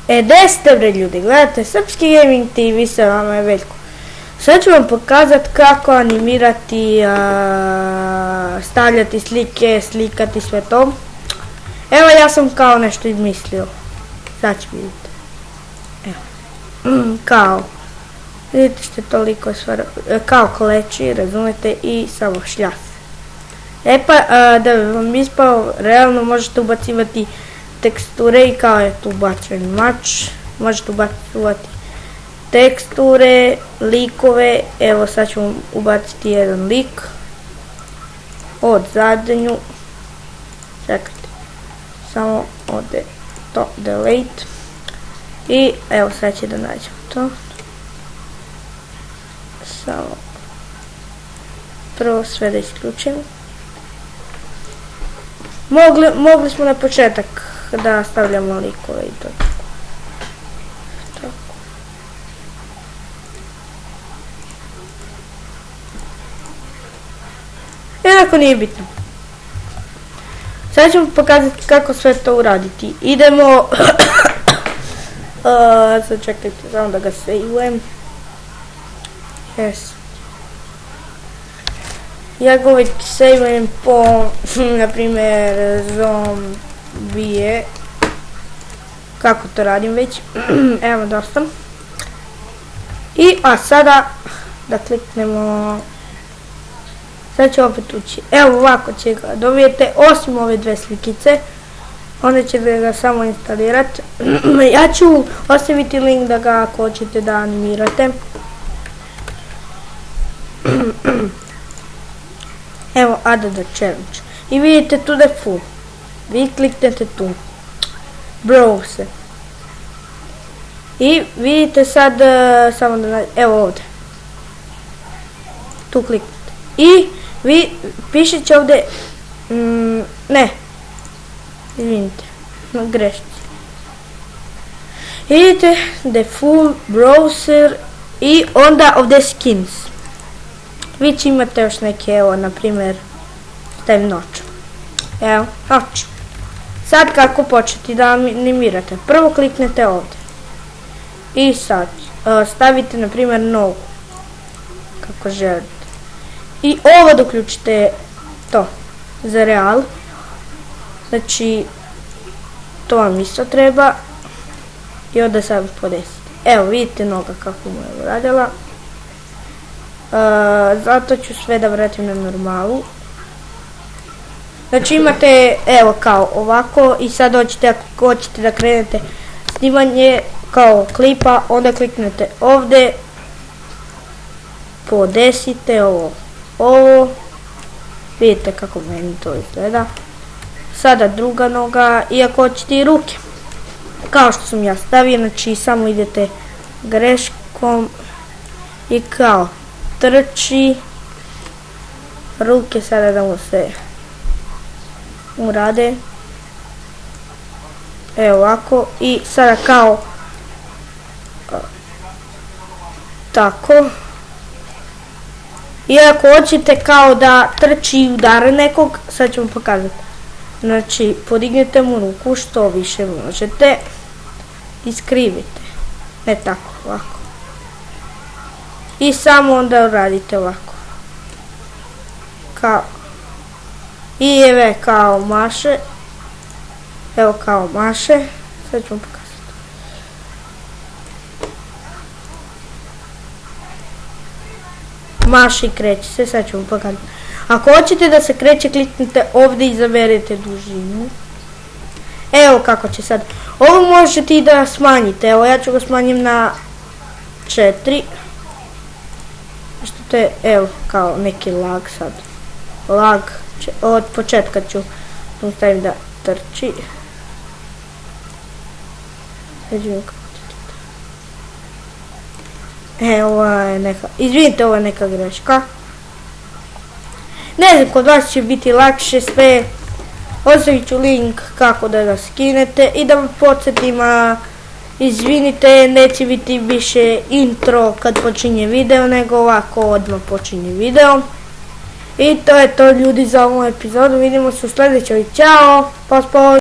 Gdje ste bre ljudi, gledate Srpski Gaming TV, sa vama je Veljko. Sad ću vam pokazati kako animirati, stavljati slike, slikati sve to. Evo ja sam kao nešto izmislio. Sad ću vidjeti. Evo. Kao. Vidite što je toliko kao koleči, razumete, i samo šljas. E pa, da bi vam ispao, realno možete ubacivati teksture i kao je tu bačen mač. Možete ubacivati teksture, likove. Evo sad ću ubaciti jedan lik od zadnju. Čekajte, samo ovdje to delete i evo sad će da nađem to. Samo prvo sve da isključim. Mogli smo na početak da stavljamo likove i to. Jednako nije bitno. Sad ćemo pokazati kako sve to uraditi. Idemo... sad čekajte, samo da ga save-ujem. Yes. Ja ga uvijek save-ujem po, na primjer, zombije. Kako to radim već. Evo dosta. A sada da kliknemo... Sad ću opet ući. Evo ovako će ga dobijete, osim ove dve slikice. Onda ćete ga samo instalirati. Ja ću ostaviti link da ga ako hoćete da animirate. Evo Add the challenge. I vidite tu da je full. Vi kliknete tu. Browse. I vidite sad, samo da evo ovdje. Tu kliknete. I vi pišet će ovdje, ne, izvinite, grešite. Vidite da je full browser i onda ovdje skins. Vi će imate još neke, evo, na primjer, stavim noć. Evo, noć. Sad kako početi da animirate? Prvo kliknete ovdje. I sad stavite, na primjer, nogu. Kako želite. I ovo doključite to za real. Znači to vam isto treba. I onda sad podesite. Evo vidite noga kako mu je uradila. Zato ću sve da vratim na normalu. Znači imate evo kao ovako. I sad ako hoćete da krenete snimanje kao klipa, onda kliknete ovdje, podesite ovo, vidite kako meni to izgleda. Sada druga noga i ako hoćete i ruke, kao što sam ja stavio, znači samo idete greškom i kao trči, ruke sada da mu se urade, evo ovako i sada kao tako. I ako hoćete kao da trči i udara nekog, sad ću vam pokazati. Znači, podignete mu ruku što više možete i skrivite. Ne tako, ovako. I samo onda radite ovako. Kao. I evo kao maše. Evo kao maše. Sad ću vam pokazati. Maši i kreće se, sad ću vam pokazati. Ako hoćete da se kreće, kliknite ovdje i izaberete dužinu. Evo kako će sad. Ovo možete i da smanjite, evo ja ću ga smanjim na 4. Što to je, evo kao neki lag sad. Lag, od početka ću staviti da trči. Evo je neka, izvinite, ovo je neka greška. Ne znam, kod vas će biti lakše sve. Ostavit ću link kako da ga skinete i da vam podsjetim, izvinite, neće biti više intro kad počinje video, nego ovako odmah počinje video. I to je to ljudi za ovu epizodu, vidimo se u sljedećoj, ćao, pozdrav.